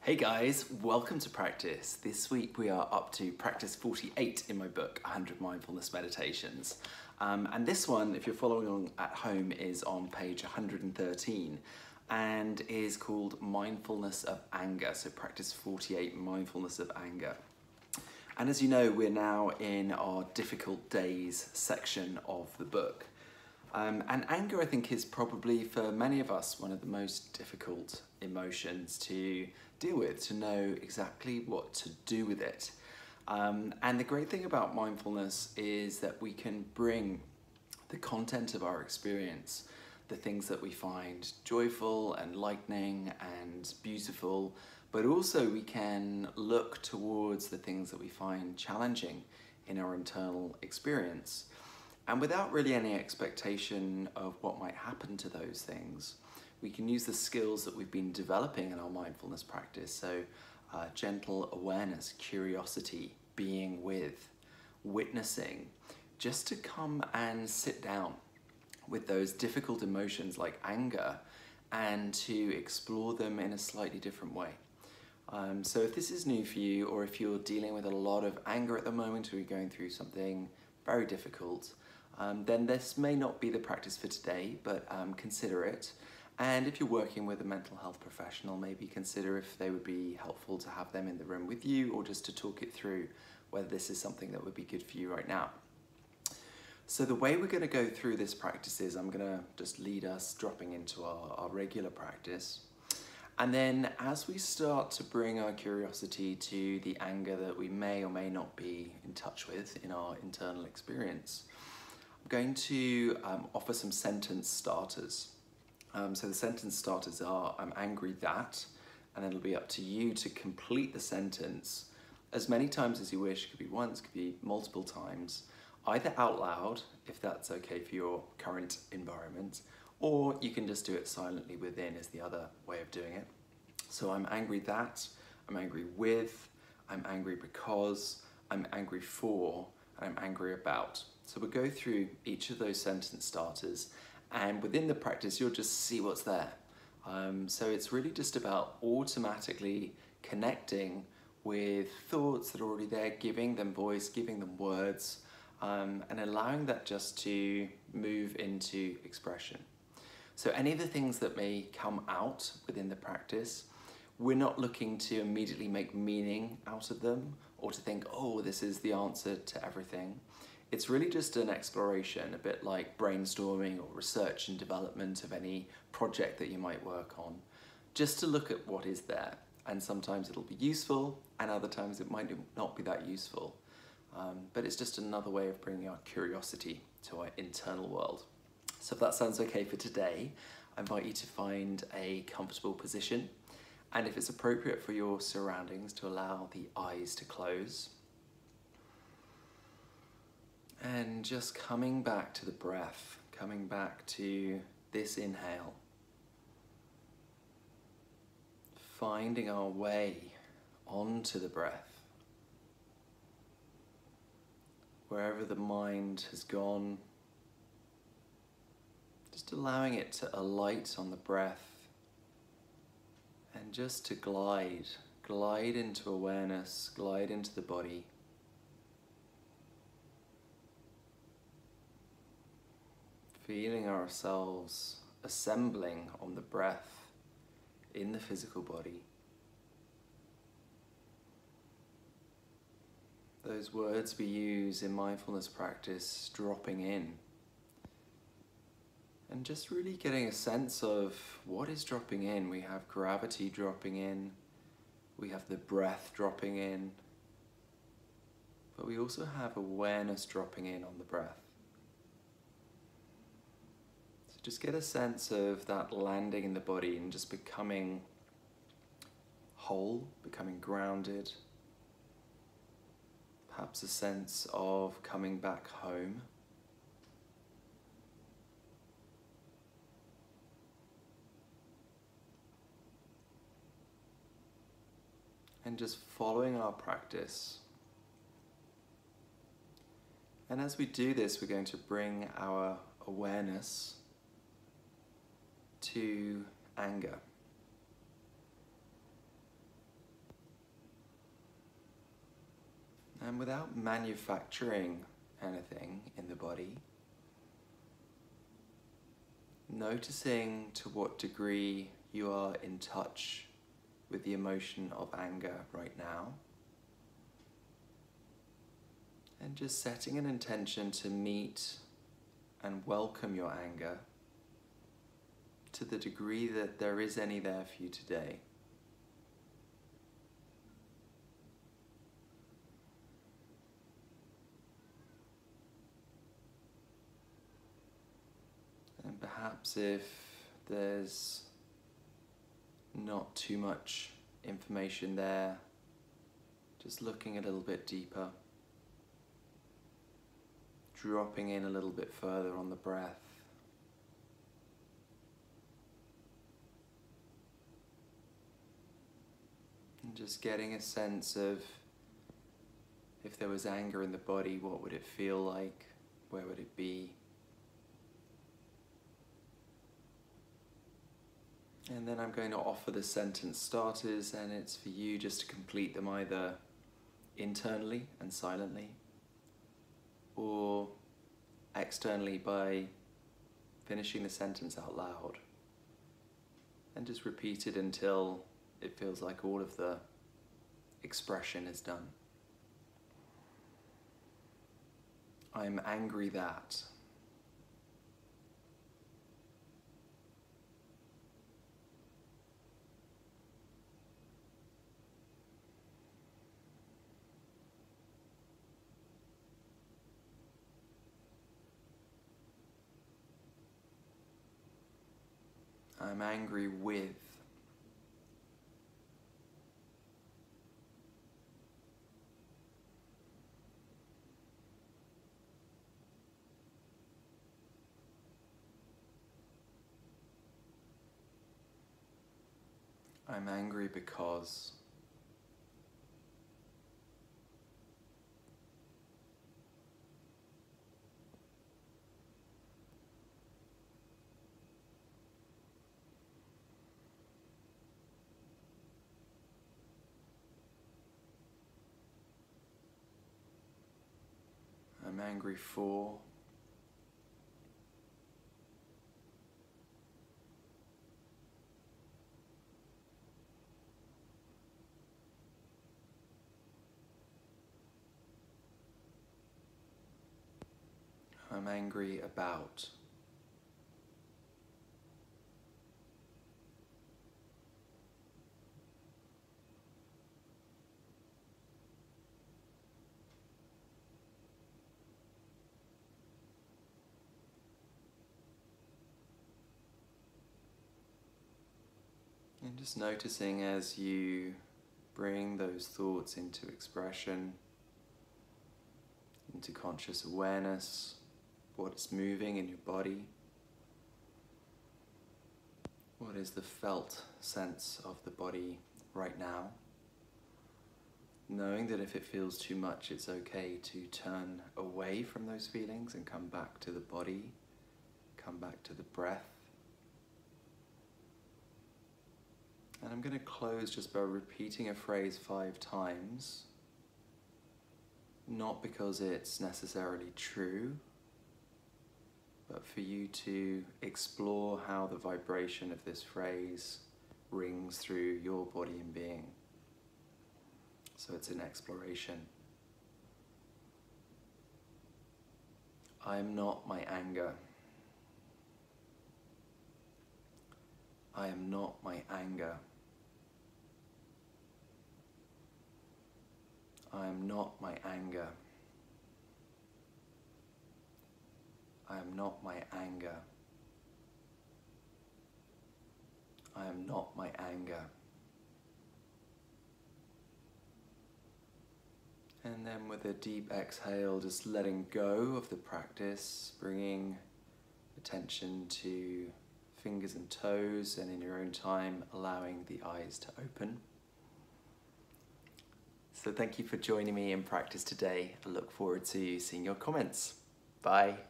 Hey guys, welcome to practice. This week we are up to practice 48 in my book, 100 Mindfulness Meditations. And this one, if you're following along at home, is on page 113 and is called Mindfulness of Anger. So practice 48, Mindfulness of Anger. And as you know, we're now in our difficult days section of the book. And anger, I think, is probably for many of us one of the most difficult emotions to deal with, to know exactly what to do with it. And the great thing about mindfulness is that we can bring the content of our experience, the things that we find joyful and lightening and beautiful, but also we can look towards the things that we find challenging in our internal experience. And without really any expectation of what might happen to those things, we can use the skills that we've been developing in our mindfulness practice. So gentle awareness, curiosity, being with, witnessing, just to come and sit down with those difficult emotions like anger and to explore them in a slightly different way. So if this is new for you, or if you're dealing with a lot of anger at the moment, or you're going through something very difficult, then this may not be the practice for today, but consider it. And if you're working with a mental health professional, maybe consider if they would be helpful to have them in the room with you, or just to talk it through whether this is something that would be good for you right now. So the way we're going to go through this practice is I'm going to just lead us dropping into our regular practice. And then as we start to bring our curiosity to the anger that we may or may not be in touch with in our internal experience, I'm going to offer some sentence starters. So the sentence starters are, I'm angry that, and then it'll be up to you to complete the sentence as many times as you wish. Could be once, could be multiple times, either out loud, if that's okay for your current environment, or you can just do it silently within is the other way of doing it. So I'm angry that, I'm angry with, I'm angry because, I'm angry for, and I'm angry about. So we'll go through each of those sentence starters, and within the practice you'll just see what's there. So it's really just about automatically connecting with thoughts that are already there, giving them voice, giving them words, and allowing that just to move into expression. So any of the things that may come out within the practice, we're not looking to immediately make meaning out of them or to think, oh, this is the answer to everything. It's really just an exploration, a bit like brainstorming or research and development of any project that you might work on, just to look at what is there. And sometimes it'll be useful, and other times it might not be that useful. But it's just another way of bringing our curiosity to our internal world. So if that sounds okay for today, I invite you to find a comfortable position, and if it's appropriate for your surroundings, to allow the eyes to close. And just coming back to the breath, coming back to this inhale, finding our way onto the breath. Wherever the mind has gone, just allowing it to alight on the breath and just to glide into awareness, glide into the body. Feeling ourselves assembling on the breath in the physical body. Those words we use in mindfulness practice, dropping in. And just really getting a sense of what is dropping in. We have gravity dropping in, we have the breath dropping in, but we also have awareness dropping in on the breath. So just get a sense of that landing in the body and just becoming whole, becoming grounded. Perhaps a sense of coming back home. And just following our practice. And as we do this, we're going to bring our awareness to anger. And without manufacturing anything in the body, noticing to what degree you are in touch with the emotion of anger right now. And just setting an intention to meet and welcome your anger to the degree that there is any there for you today. And perhaps if there's not too much information there, just looking a little bit deeper, dropping in a little bit further on the breath. And just getting a sense of, if there was anger in the body, what would it feel like? Where would it be? And then I'm going to offer the sentence starters, and it's for you just to complete them either internally and silently, or externally by finishing the sentence out loud. And just repeat it until it feels like all of the expression is done. I'm angry that. I'm angry with. I'm angry because. I'm angry for. I'm angry about. And just noticing as you bring those thoughts into expression, into conscious awareness, what's moving in your body, what is the felt sense of the body right now, knowing that if it feels too much, it's okay to turn away from those feelings and come back to the body, come back to the breath. And I'm going to close just by repeating a phrase 5 times, not because it's necessarily true, but for you to explore how the vibration of this phrase rings through your body and being. So it's an exploration. I am not my anger. I am not my anger. I am not my anger. I am not my anger. I am not my anger. And then with a deep exhale, just letting go of the practice, bringing attention to fingers and toes, and in your own time, allowing the eyes to open. So thank you for joining me in practice today. I look forward to seeing your comments. Bye.